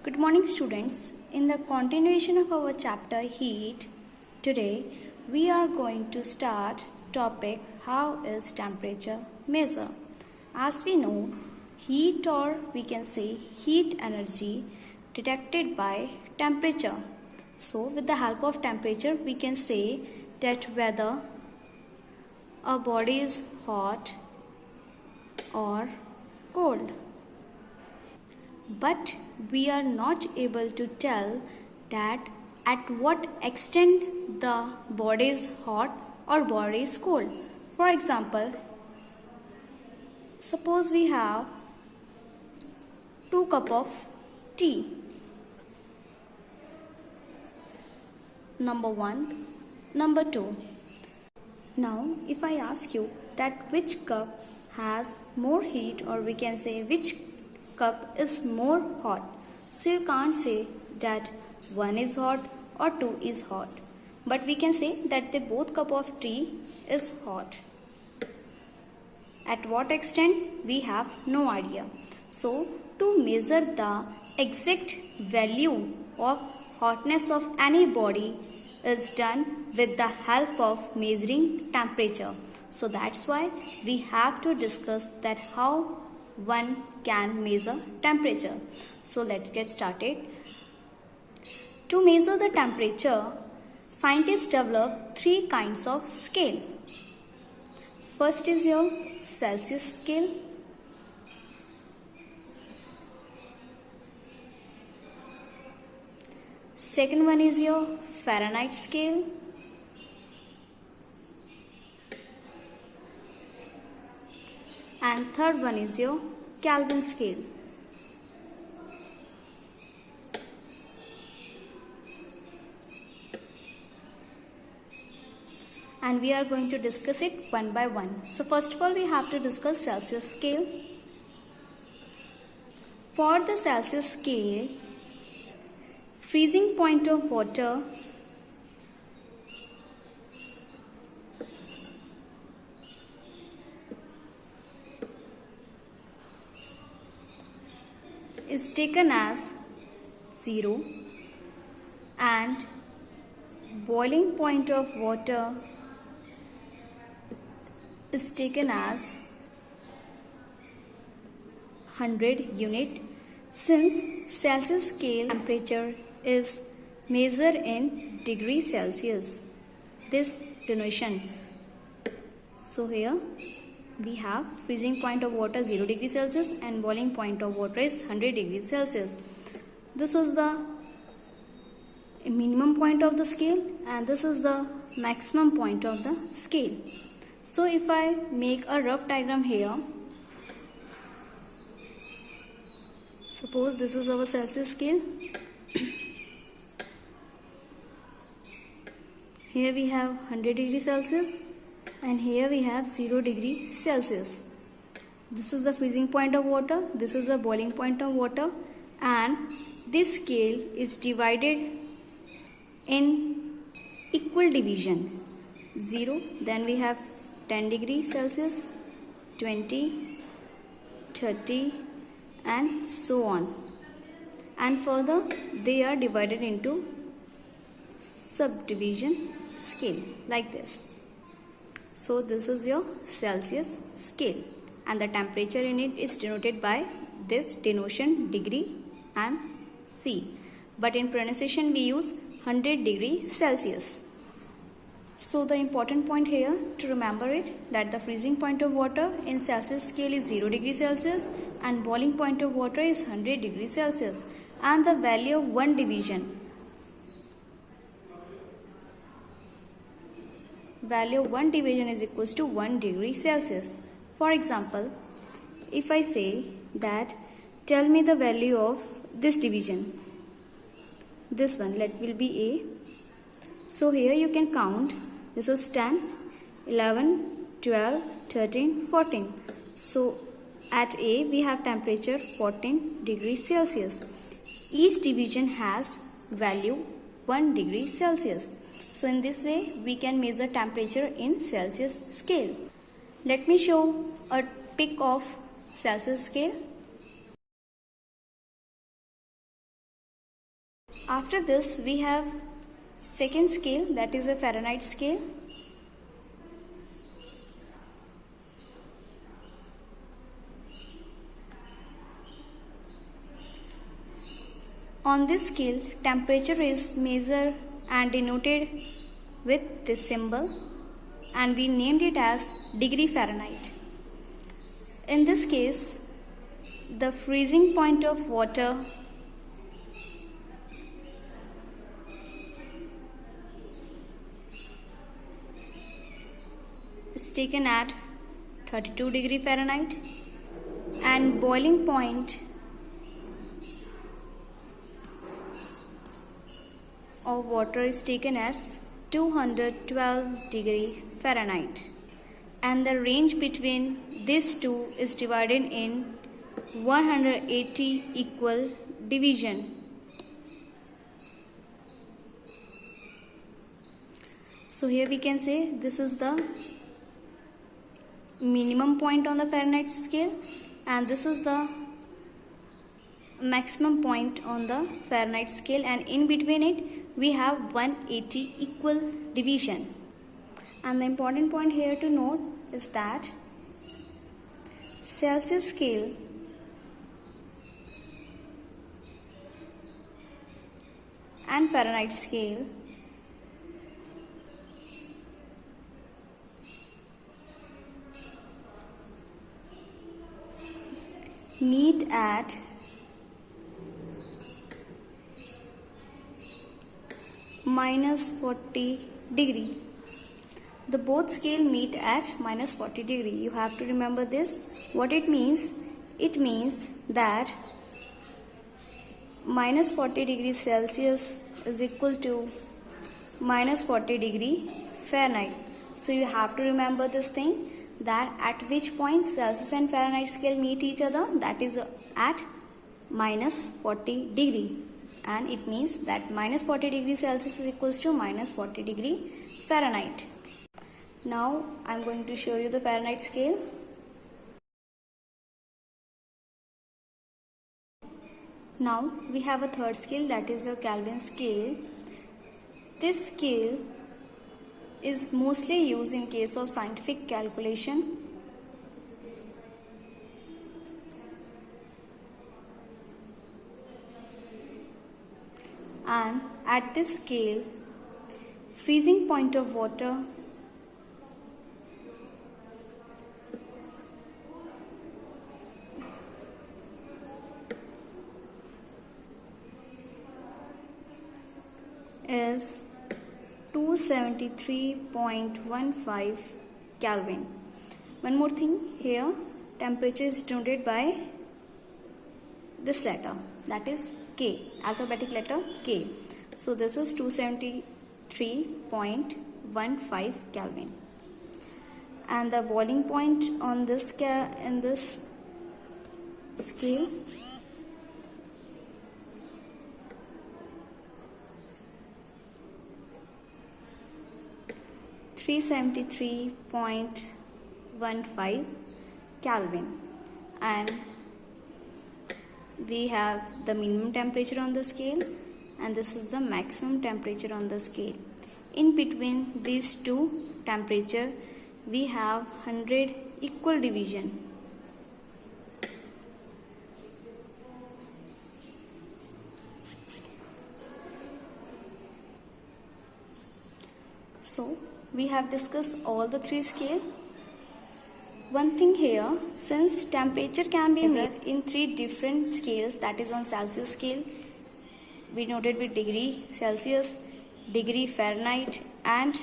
Good morning, students. In the continuation of our chapter Heat, today we are going to start topic how is temperature measured. As we know, heat, or we can say heat energy, detected by temperature. So with the help of temperature we can say that whether a body is hot or cold. But we are not able to tell that at what extent the body is hot or body is cold. For example, suppose we have 2 cups of tea. Number 1, number 2. Now if I ask you that which cup has more heat, or we can say which cup is more hot, so you can't say that 1 is hot or 2 is hot, but we can say that the both cup of tea is hot. At what extent we have no idea. So to measure the exact value of hotness of any body is done with the help of measuring temperature. So that's why we have to discuss that how one can measure temperature. So let's get started. To measure the temperature, scientists develop 3 kinds of scale. First is your Celsius scale. Second one is your Fahrenheit scale. And third one is your Kelvin scale. And we are going to discuss it one by one. So first of all we have to discuss Celsius scale. For the Celsius scale, freezing point of water is taken as 0 and boiling point of water is taken as 100 unit, since Celsius scale temperature is measured in degrees Celsius, this denotation. So here we have freezing point of water 0 degrees Celsius and boiling point of water is 100 degrees Celsius. This is the minimum point of the scale and this is the maximum point of the scale. So if I make a rough diagram here, suppose this is our Celsius scale. Here we have 100 degrees Celsius and here we have 0 degree Celsius. This is the freezing point of water, this is the boiling point of water, and this scale is divided in equal division. 0, then we have 10 degrees Celsius, 20, 30 and so on. And further they are divided into subdivision scale like this. So this is your Celsius scale and the temperature in it is denoted by this denotation degree and C. But in pronunciation we use 100 degree Celsius. So the important point here to remember it that the freezing point of water in Celsius scale is 0 degrees Celsius and boiling point of water is 100 degrees Celsius, and the value of one division. Value of one division is equals to 1 degree Celsius. For example, if I say that tell me the value of this division, this one will be A. So here you can count, this is 10, 11, 12, 13, 14. So at A we have temperature 14 degrees Celsius. Each division has value 1 degree Celsius. So in this way we can measure temperature in Celsius scale. Let me show a pic of Celsius scale. After this, we have second scale, that is a Fahrenheit scale. On this scale, temperature is measured and denoted with this symbol, and we named it as degree Fahrenheit. In this case, the freezing point of water is taken at 32 degree Fahrenheit and boiling point of water is taken as 212 degree Fahrenheit, and the range between these two is divided in 180 equal division. So here we can say this is the minimum point on the Fahrenheit scale, and this is the maximum point on the Fahrenheit scale, and in between it we have 180 equal division. And the important point here to note is that Celsius scale and Fahrenheit scale meet at minus 40 degree. The both scale meet at minus 40 degree. You have to remember this. What it means? It means that minus 40 degrees Celsius is equal to minus 40 degree Fahrenheit. So you have to remember this thing, that at which point Celsius and Fahrenheit scale meet each other, that is at minus 40 degree, and it means that minus 40 degree Celsius is equals to minus 40 degree Fahrenheit. Now I am going to show you the Fahrenheit scale. Now we have a third scale, that is your Kelvin scale. This scale is mostly used in case of scientific calculation. And at this scale, freezing point of water is 273.15 Kelvin. One more thing here, temperature is denoted by this letter, that is K, alphabetic letter K. So this is 273.15 Kelvin. And the boiling point on this in this scale (373.15 Kelvin), and we have the minimum temperature on the scale, and this is the maximum temperature on the scale. In between these two temperature we have 100 equal division. So we have discussed all the three scale. One thing here, since temperature can be measured in three different scales, that is on Celsius scale, we noted with degree Celsius, degree Fahrenheit and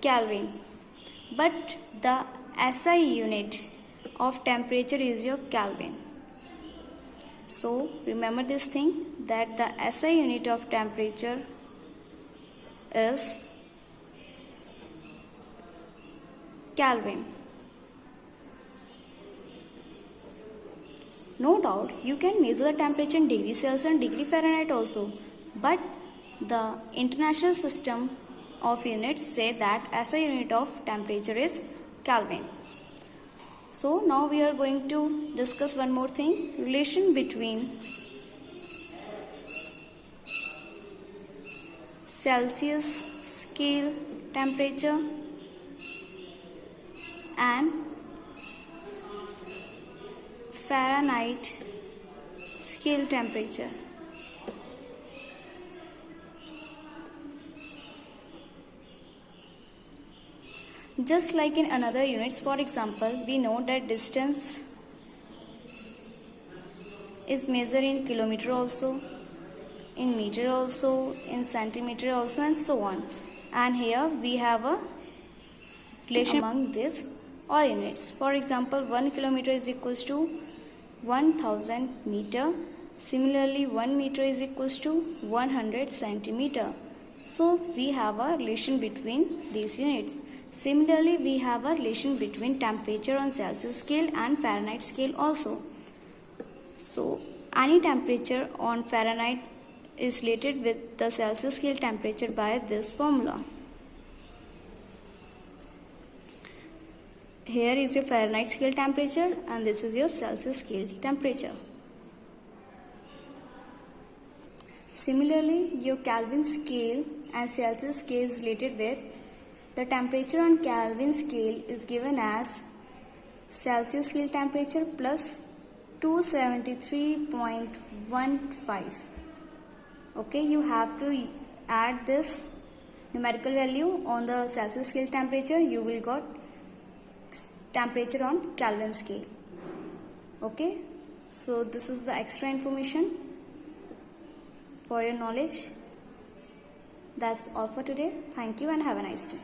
Kelvin. But the SI unit of temperature is your Kelvin. So remember this thing, that the SI unit of temperature is Kelvin. No doubt you can measure the temperature in degree Celsius and degree Fahrenheit also, but the international system of units say that SI unit of temperature is Kelvin. So now we are going to discuss one more thing, relation between Celsius scale temperature and Fahrenheit scale temperature. Just like in another units, for example, we know that distance is measured in kilometer also, in meter also, in centimeter also, and so on. And here we have a relation among these all units. For example, 1 kilometer is equals to 1000 meter. Similarly, 1 meter is equals to 100 centimeter. So we have a relation between these units. Similarly, we have a relation between temperature on Celsius scale and Fahrenheit scale also. So any temperature on Fahrenheit is related with the Celsius scale temperature by this formula. Here is your Fahrenheit scale temperature and this is your Celsius scale temperature. Similarly, your Kelvin scale and Celsius scale is related with the temperature on Kelvin scale is given as Celsius scale temperature plus 273.15. Okay, you have to add this numerical value on the Celsius scale temperature. You will got temperature on Kelvin scale. Okay, so this is the extra information for your knowledge. That's all for today. Thank you and have a nice day.